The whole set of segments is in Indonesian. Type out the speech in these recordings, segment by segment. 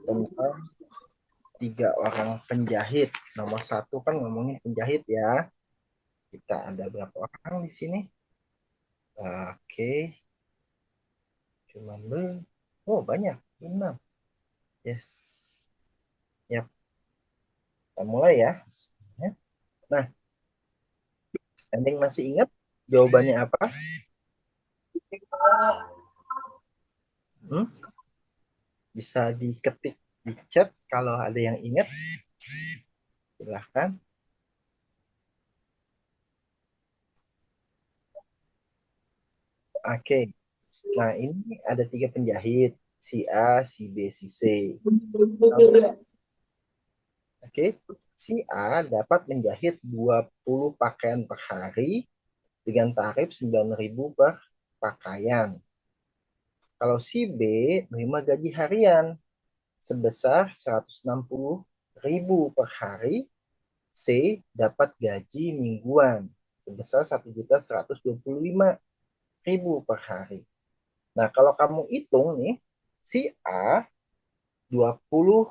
tentang 3 orang penjahit. Nomor 1 kan ngomongin penjahit ya. Kita ada berapa orang di sini? Oke, cuman oh banyak, 6. Yes, ya. Kita mulai ya. Nah, Ending masih ingat jawabannya apa? Hmm? Bisa diketik di chat kalau ada yang ingat. Silahkan. Oke. Nah, ini ada 3 penjahit. Si A, si B, si C. Oke. Si A dapat menjahit 20 pakaian per hari dengan tarif 9.000 per pakaian. Kalau si B menerima gaji harian sebesar 160.000 per hari, C dapat gaji mingguan sebesar 1.125.000 per hari. Nah, kalau kamu hitung nih, si A 20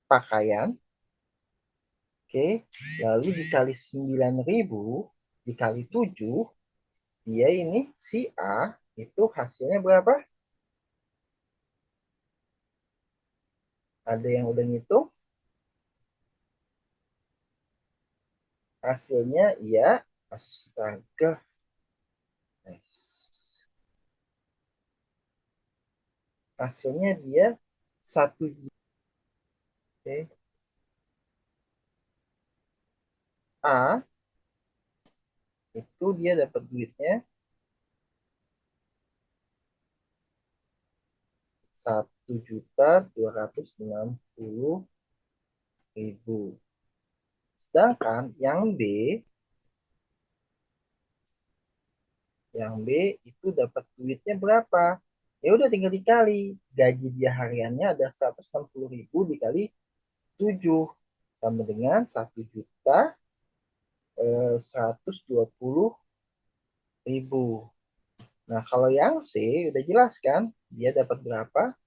pakaian, oke, lalu dikali 9.000 dikali 7, dia ini si A itu hasilnya berapa? Ada yang udah ngitung? Hasilnya ya, astaga. Nice. Hasilnya dia 1 juta. Oke. A itu dia dapat duitnya 1.260.000. Sedangkan yang B itu dapat duitnya berapa? Ya udah tinggal dikali. Gaji dia hariannya ada 160.000 dikali 7 sama dengan 1.120.000. Nah, kalau yang C udah jelas kan? Dia dapat berapa?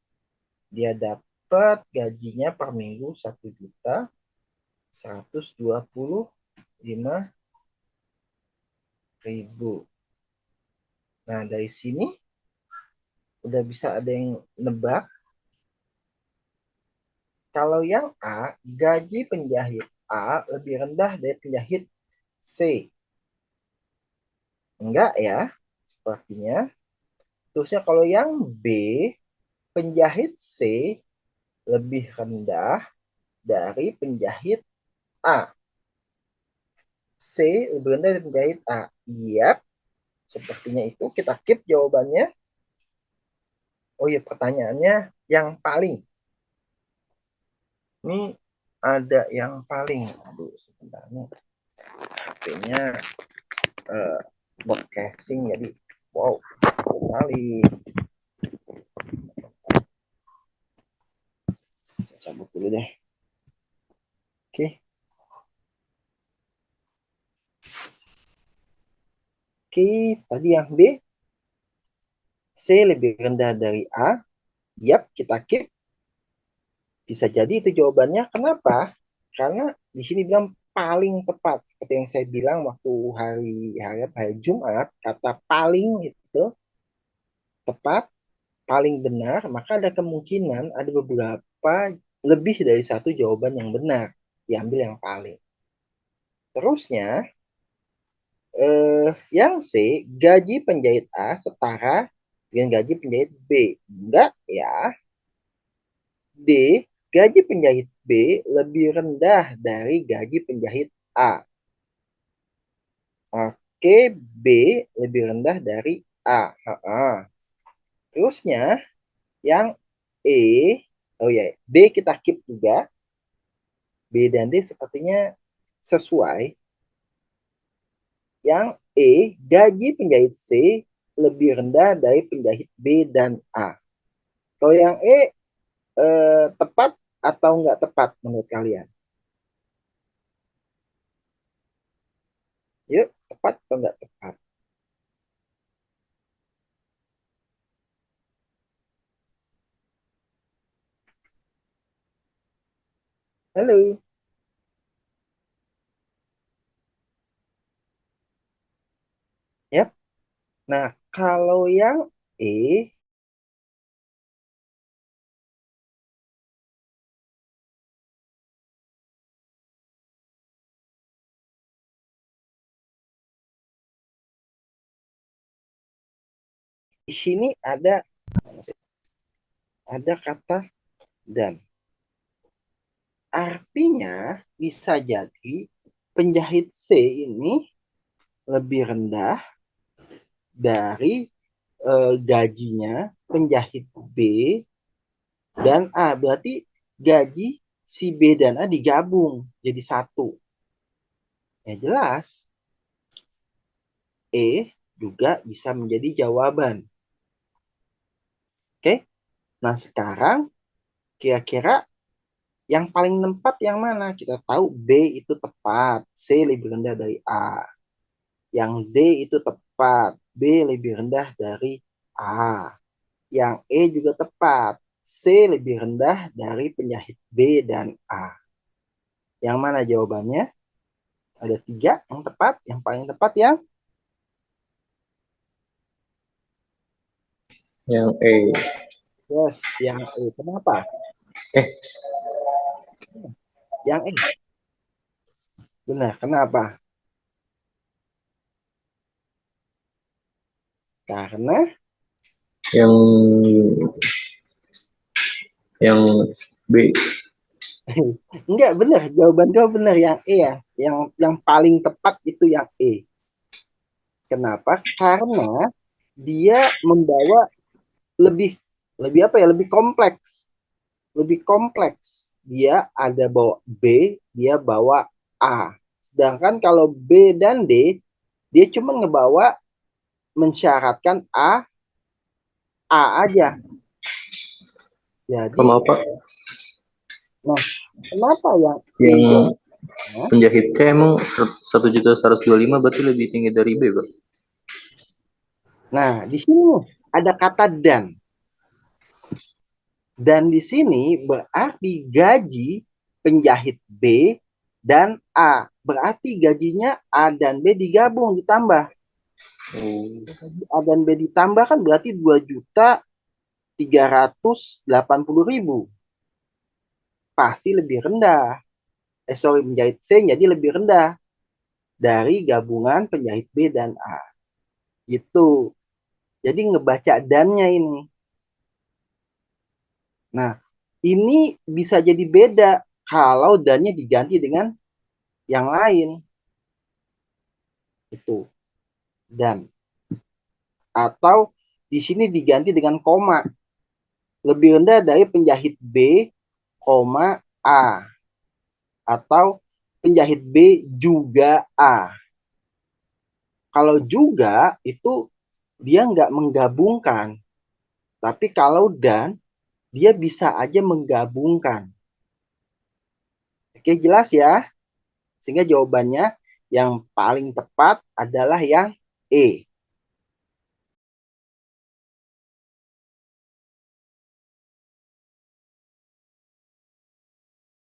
Dia dapat gajinya per minggu 1.125.000. Nah, dari sini udah bisa ada yang nebak. Kalau yang A, gaji penjahit A lebih rendah dari penjahit C. Enggak ya, sepertinya. Terusnya kalau yang B, penjahit C lebih rendah dari penjahit A. C lebih rendah dari penjahit A. Yap, sepertinya itu. Kita keep jawabannya. Oh iya, pertanyaannya yang paling. Ini ada yang paling. Aduh, sebentar nih. HP-nya broadcasting jadi wow sekali. Saya cabut dulu deh. Oke. Oke, tadi yang B, C lebih rendah dari A. Yap, kita keep. Bisa jadi itu jawabannya. Kenapa? Karena di sini bilang paling tepat. Seperti yang saya bilang waktu hari Jumat, kata paling itu tepat, paling benar, maka ada kemungkinan ada beberapa lebih dari satu jawaban yang benar. Diambil yang paling. Terusnya, yang C, gaji penjahit A setara dengan gaji penjahit B. Enggak ya. D, gaji penjahit B lebih rendah dari gaji penjahit A. Oke, B lebih rendah dari A. Terusnya, yang E, oh ya, D kita keep juga. B dan D sepertinya sesuai. Yang E, gaji penjahit C lebih rendah dari penjahit B dan A. Kalau yang E, tepat atau nggak tepat menurut kalian? Yuk, tepat atau nggak tepat? Halo. Yap. Nah, kalau yang E, di sini ada kata dan. Artinya bisa jadi penjahit C ini lebih rendah dari gajinya penjahit B dan A. Berti gaji si B dan A digabung jadi satu. Ya jelas, E juga bisa menjadi jawaban. Oke, nah sekarang kira-kira yang paling tepat yang mana? Kita tahu B itu tepat, C lebih rendah dari A. Yang D itu tepat, B lebih rendah dari A. Yang E juga tepat, C lebih rendah dari penjahit B dan A. Yang mana jawabannya? Ada tiga yang tepat, yang paling tepat yang E. yes, yang E. Kenapa? Eh, Yang E. Benar, kenapa? Karena yang yang B. enggak benar, jawaban kau benar yang E ya. Yang paling tepat itu yang E. Kenapa? Karena dia membawa lebih lebih apa ya? Lebih kompleks. Lebih kompleks. Dia ada bawa B, dia bawa A. Sedangkan kalau B dan D, dia cuma ngebawa mensyaratkan A aja. Jadi, Sama apa? nah, kenapa yang E Yang jawabnya? penjahit C emang 1.125 berarti lebih tinggi dari B, Pak. Nah, di sini ada kata dan. Dan di sini berarti gaji penjahit B dan A. Berarti gajinya A dan B digabung ditambah. A dan B ditambah kan berarti 2.380.000. Pasti lebih rendah. Penjahit C jadi lebih rendah dari gabungan penjahit B dan A. Gitu. Jadi ngebaca dannya ini. Nah, ini bisa jadi beda kalau dannya diganti dengan yang lain. Itu. Dan. Atau di sini diganti dengan koma. Lebih rendah dari penjahit B, koma A. Atau penjahit B juga A. Kalau juga itu dia nggak menggabungkan. Tapi kalau dan, dia bisa aja menggabungkan. Oke, jelas ya? Sehingga jawabannya yang paling tepat adalah yang E.